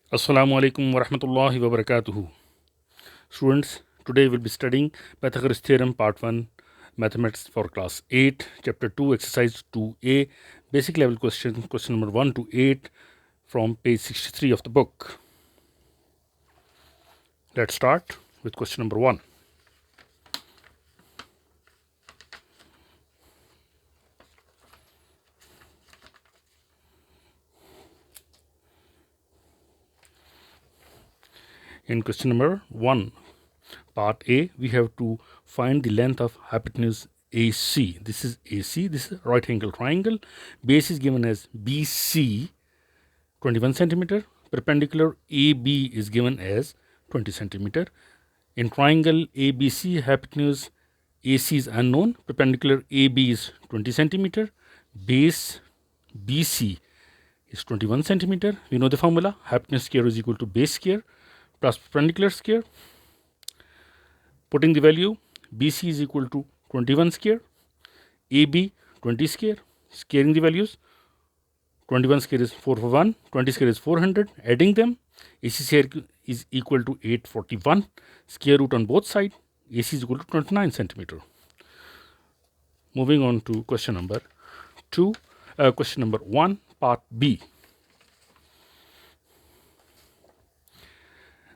Assalamu alaikum wa rahmatullahi wa barakatuhu. Students, today we'll be studying Pythagoras Theorem Part 1, Mathematics for Class 8, Chapter 2, Exercise 2A, Basic Level Question, question number 1 to 8 from page 63 of the book. Let's start with question number 1. In question number 1, part A, we have to find the length of hypotenuse AC. This is AC, this is right angle triangle. Base is given as BC, 21 centimeter. Perpendicular AB is given as 20 centimeter. In triangle ABC, hypotenuse AC is unknown. Perpendicular AB is 20 centimeter. Base BC is 21 centimeter. We know the formula. Hypotenuse square is equal to base square plus perpendicular square. Putting the value, BC is equal to 21 square, AB 20 square, squaring the values, 21 square is 4 for 1, 20 square is 400, adding them, AC square is equal to 841, square root on both sides, AC is equal to 29 centimeter. Moving on to question number 2, question number 1, part B.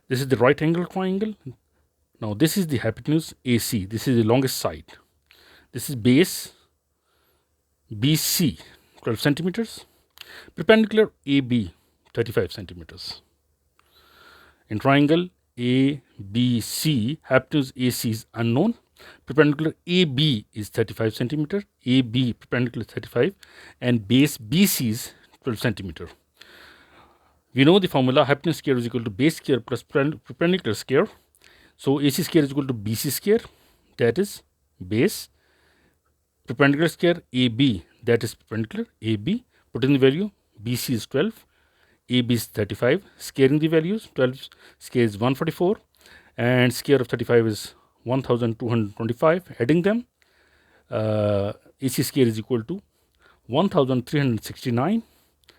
This is the right angle triangle. Now this is the hypotenuse AC. This is the longest side. This is base BC, 12 centimeters. Perpendicular AB, 35 centimeters. In triangle ABC, hypotenuse AC is unknown. Perpendicular AB is 35 centimeter. AB perpendicular 35, and base BC is 12 centimeter. We know the formula, hypotenuse square is equal to base square plus perpendicular square. So AC square is equal to BC square, that is base, perpendicular square AB, that is perpendicular AB. Put in the value, BC is 12, AB is 35, squaring the values, 12 square is 144, and square of 35 is 1225, adding them, AC square is equal to 1369,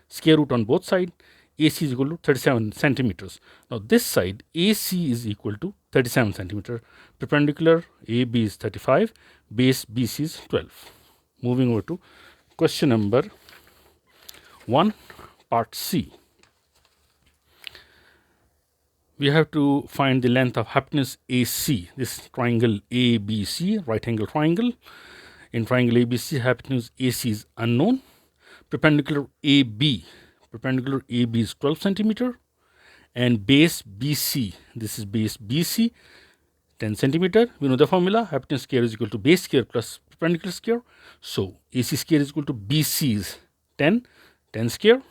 square root on both sides, AC is equal to 37 centimeters. Now this side, AC is equal to 37 centimeter, perpendicular AB is 35, base BC is 12. Moving over to question number 1, part C. We have to find the length of hypotenuse AC. This triangle ABC, right angle triangle. In triangle ABC, hypotenuse AC is unknown. Perpendicular AB is 12 centimeter, and base BC, this is base BC, 10 centimeter. We know the formula, hypotenuse square is equal to base square plus perpendicular square. So AC square is equal to BC is 10 square.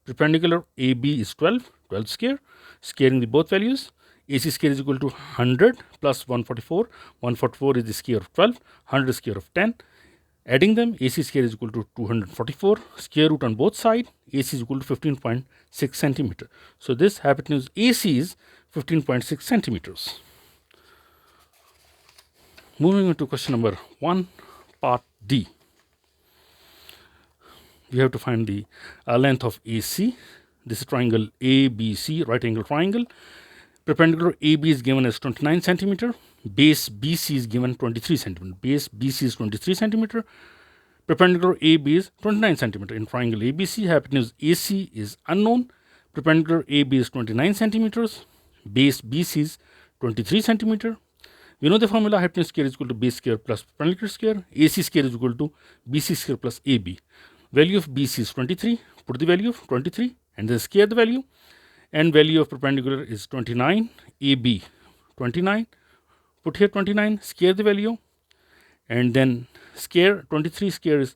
Perpendicular AB is 12 square. Squaring the both values, AC square is equal to 100 plus 144. 144 is the square of 12, 100 is square of 10. Adding them, AC square is equal to 244, square root on both sides, AC is equal to 15.6 centimeter. So this hypotenuse AC is 15.6 centimeters. Moving on to question number 1, part D. We have to find the length of AC. This is triangle ABC, right angle triangle. Perpendicular AB is given as 29 centimeter. Base BC is given 23 centimeter. Base BC is 23 centimeter. Perpendicular AB is 29 centimeter. In triangle ABC, hypotenuse AC is unknown. Perpendicular AB is 29 centimeters. Base BC is 23 centimeter. We know the formula, hypotenuse square is equal to base square plus perpendicular square. AC square is equal to BC square plus AB. Value of BC is 23. Put the value of 23 and then square the value. And value of perpendicular is 29. AB 29. Put here 29. Square the value. And then square 23 square is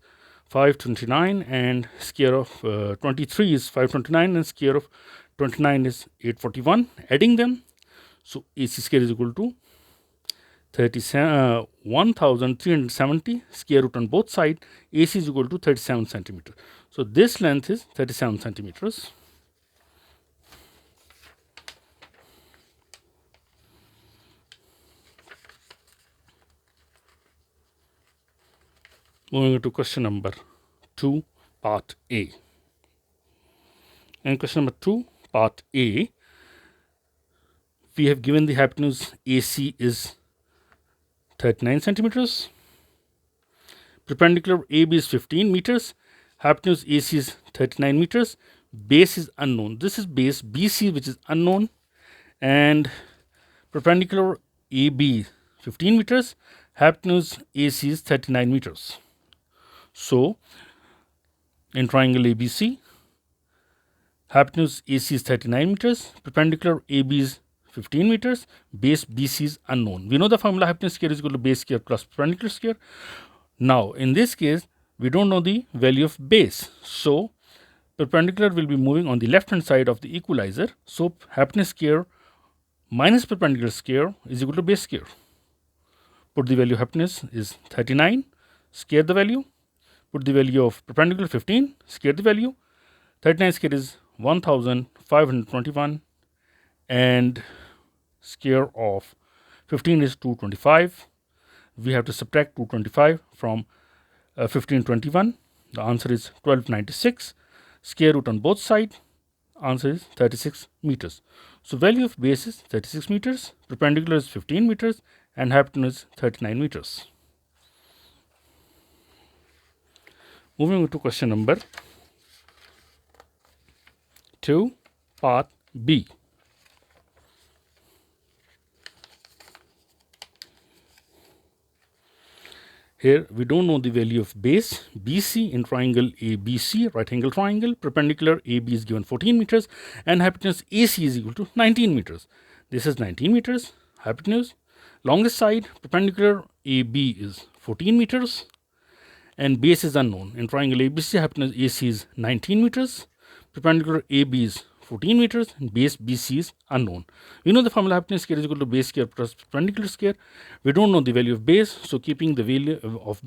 529, and square of 23 is 529, and square of 29 is 841. Adding them, so AC square is equal to 1370, square root on both sides, AC is equal to 37 centimeter. So this length is 37 centimeters. Moving to question number 2, part A. In question number 2, Part A, we have given the hypotenuse AC is 39 centimeters. Perpendicular AB is 15 meters. Hypotenuse AC is 39 meters. Base is unknown. This is base BC, which is unknown. And perpendicular AB 15 meters. Hypotenuse AC is 39 meters. So, in triangle ABC, hypotenuse AC is 39 meters. Perpendicular AB is 15 meters. Base BC is unknown. We know the formula hypotenuse square is equal to base square plus perpendicular square. Now, in this case, we don't know the value of base. So, perpendicular will be moving on the left hand side of the equalizer. So, hypotenuse square minus perpendicular square is equal to base square. Put the value of hypotenuse is 39, square the value. Put the value of perpendicular 15, square the value. 39 square is 1521 and square of 15 is 225. We have to subtract 225 from 1521. The answer is 1296. Square root on both sides. Answer is 36 meters. So, value of base is 36 meters, perpendicular is 15 meters and hypotenuse is 39 meters. Moving on to question number 2, part B. Here we don't know the value of base BC in triangle ABC, right angle triangle. Perpendicular AB is given 14 meters and hypotenuse AC is equal to 19 meters. This is 19 meters. Hypotenuse, longest side, perpendicular AB is 14 meters and base is unknown. In triangle ABC, hypotenuse AC is 19 meters. Perpendicular AB is 14 meters and base BC is unknown. We know the formula hypotenuse square is equal to base square plus perpendicular square. We don't know the value of base, so keeping the value of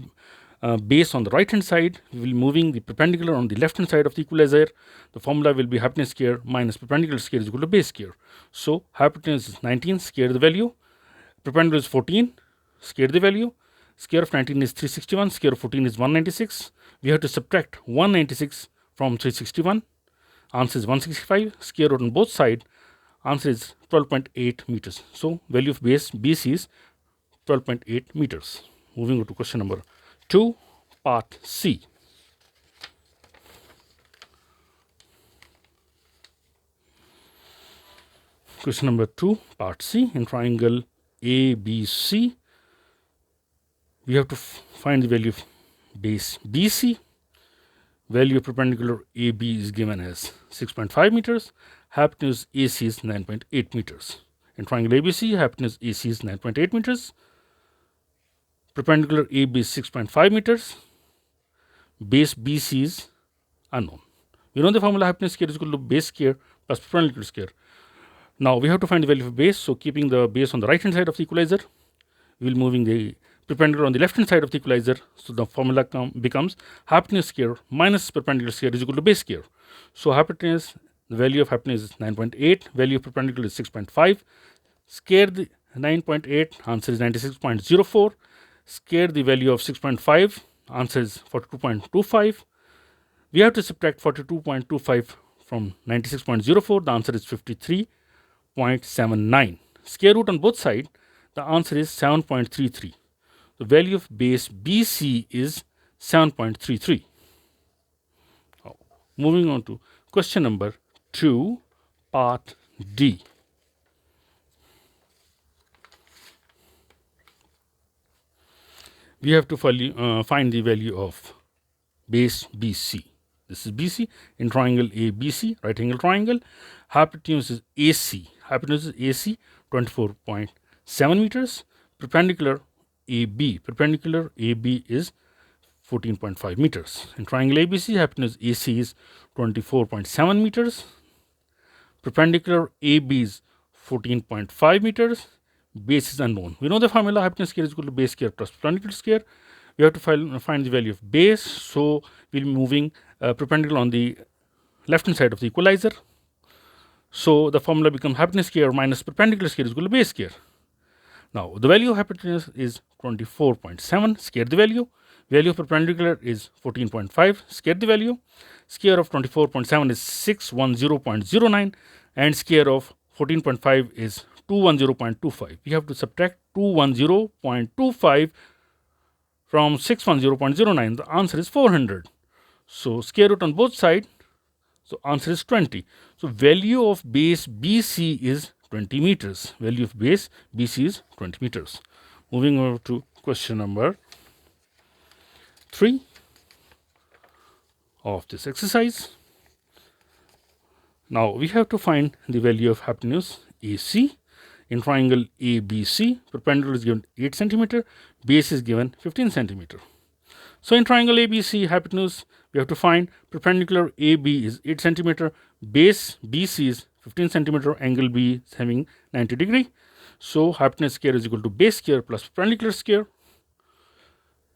base on the right hand side, we will be moving the perpendicular on the left hand side of the equalizer. The formula will be hypotenuse square minus perpendicular square is equal to base square. So, hypotenuse is 19, square the value. Perpendicular is 14, square the value. Square of 19 is 361, square of 14 is 196. We have to subtract 196 from 361. Answer is 165. Square root on both sides. Answer is 12.8 meters. So, value of base BC is 12.8 meters. Moving on to question number 2, part C. Question number 2, part C. In triangle ABC, we have to find the value of base BC. Value of perpendicular AB is given as 6.5 meters. Hypotenuse AC is 9.8 meters. In triangle ABC, hypotenuse AC is 9.8 meters. Perpendicular AB is 6.5 meters. Base BC is unknown. We know the formula hypotenuse square is equal to base square plus perpendicular square. Now, we have to find the value of base. So, keeping the base on the right hand side of the equalizer, we will be moving the perpendicular on the left hand side of the equalizer. So, the formula becomes hypotenuse square minus perpendicular square is equal to base square. So, hypotenuse, the value of hypotenuse is 9.8, value of perpendicular is 6.5. Square the 9.8, answer is 96.04. Square the value of 6.5, answer is 42.25. We have to subtract 42.25 from 96.04, the answer is 53.79. Square root on both sides, the answer is 7.33. The value of base BC is 7.33. Moving on to question number 2, part D. We have to find the value of base BC. This is BC in triangle ABC, right angle triangle. Hypotenuse is AC. Hypotenuse is AC 24.7 meters. Perpendicular AB. Perpendicular AB is 14.5 meters. In triangle ABC, hypotenuse AC is 24.7 meters. Perpendicular AB is 14.5 meters. Base is unknown. We know the formula hypotenuse square is equal to base square plus perpendicular square. We have to find the value of base. So, we will be moving perpendicular on the left hand side of the equalizer. So, the formula becomes hypotenuse square minus perpendicular square is equal to base square. Now, the value of hypotenuse is 24.7, square the value. Value of perpendicular is 14.5. Square the value. Square of 24.7 is 610.09, and square of 14.5 is 210.25. We have to subtract 210.25 from 610.09. The answer is 400. So square root on both sides. So answer is 20. So value of base BC is 20 meters. Value of base BC is 20 meters. Moving over to question number 3 of this exercise. Now we have to find the value of hypotenuse AC in triangle ABC. Perpendicular is given 8 centimeter, base is given 15 centimeter. So in triangle ABC, hypotenuse we have to find perpendicular AB is 8 centimeter, base BC is 15 centimeter, angle B is having 90 degree. So hypotenuse square is equal to base square plus perpendicular square.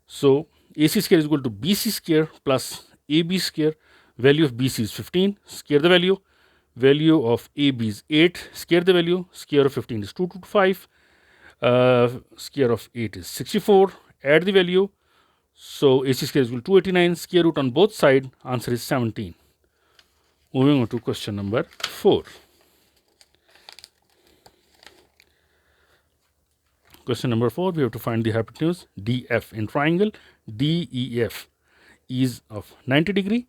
So AC square is equal to BC square plus AB square. Value of BC is 15. Square the value. Value of AB is 8. Square the value. Square of 15 is 225. Square of 8 is 64. Add the value. So AC square is equal to 289. Square root on both sides. Answer is 17. Moving on to question number 4. Question number 4, we have to find the hypotenuse DF in triangle DEF is of 90 degree.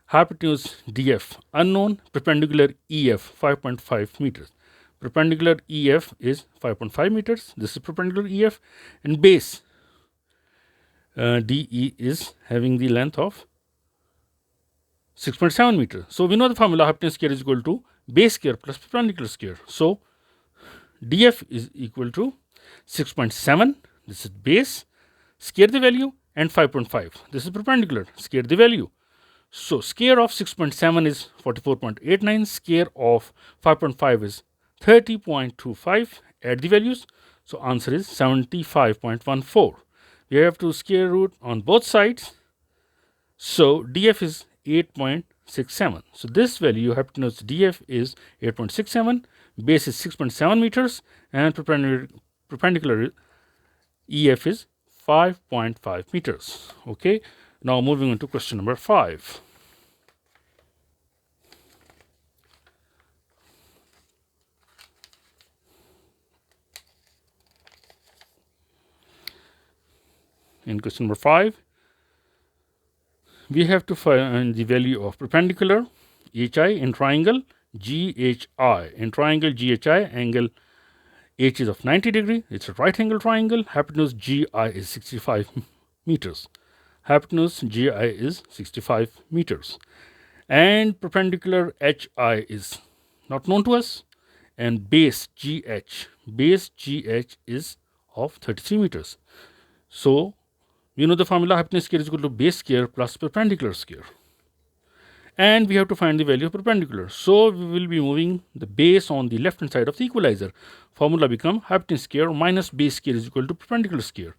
Hypotenuse DF unknown, perpendicular EF 5.5 meters. Perpendicular EF is 5.5 meters. This is perpendicular EF, and base DE is having the length of 6.7 meters. So we know the formula hypotenuse square is equal to base square plus perpendicular square. So DF is equal to 6.7, this is base, square the value, and 5.5. This is perpendicular, square the value. So square of 6.7 is 44.89, square of 5.5 is 30.25. Add the values. So answer is 75.14. We have to square root on both sides. So DF is 8.67. So this value, hypotenuse DF is 8.67, base is 6.7 meters, and perpendicular EF is 5.5 meters. Okay. Now moving on to question number 5. In question number 5, we have to find the value of perpendicular HI in triangle GHI. In triangle GHI, angle H is of 90 degree. It's a right angle triangle. Hypotenuse GI is 65 meters. Hypotenuse GI is 65 meters. And perpendicular HI is not known to us. And base GH is of 33 meters. So we know the formula hypotenuse square is equal to base square plus perpendicular square. And we have to find the value of perpendicular. So we will be moving the base on the left hand side of the equalizer. Formula become hypotenuse square minus base square is equal to perpendicular square.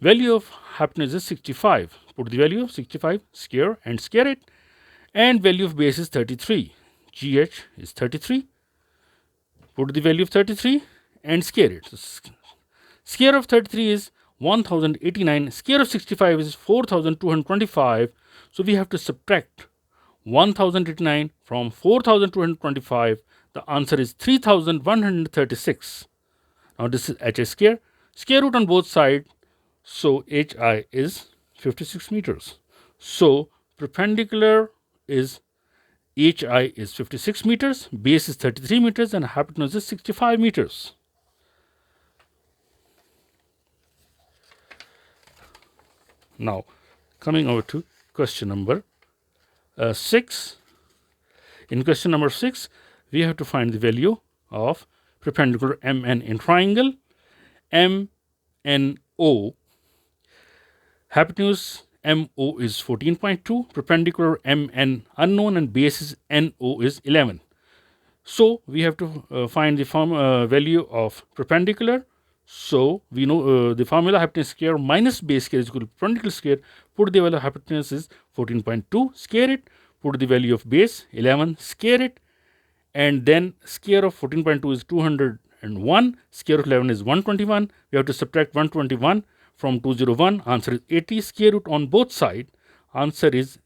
Value of hypotenuse is 65. Put the value of 65, square and square it. And value of base is 33. GH is 33. Put the value of 33 and square it. So square of 33 is 1089. Square of 65 is 4225. So we have to subtract 1089 from 4225. The answer is 3136. Now this is HI square. Square root on both sides. So HI is 56 meters. So perpendicular is HI is 56 meters, base is 33 meters, and hypotenuse is 65 meters. Now coming over to question number 6. In question number 6, we have to find the value of perpendicular MN in triangle MNO. Hypotenuse MO is 14.2, perpendicular MN unknown, and base is NO is 11. So we have to find the value of perpendicular. So we know the formula hypotenuse square minus base square is equal to perpendicular square. Put the value of hypotenuse is 14.2, square it. Put the value of base 11, square it. And then square of 14.2 is 201, square of 11 is 121. We have to subtract 121 from 201. Answer is 80. Square root on both sides. Answer is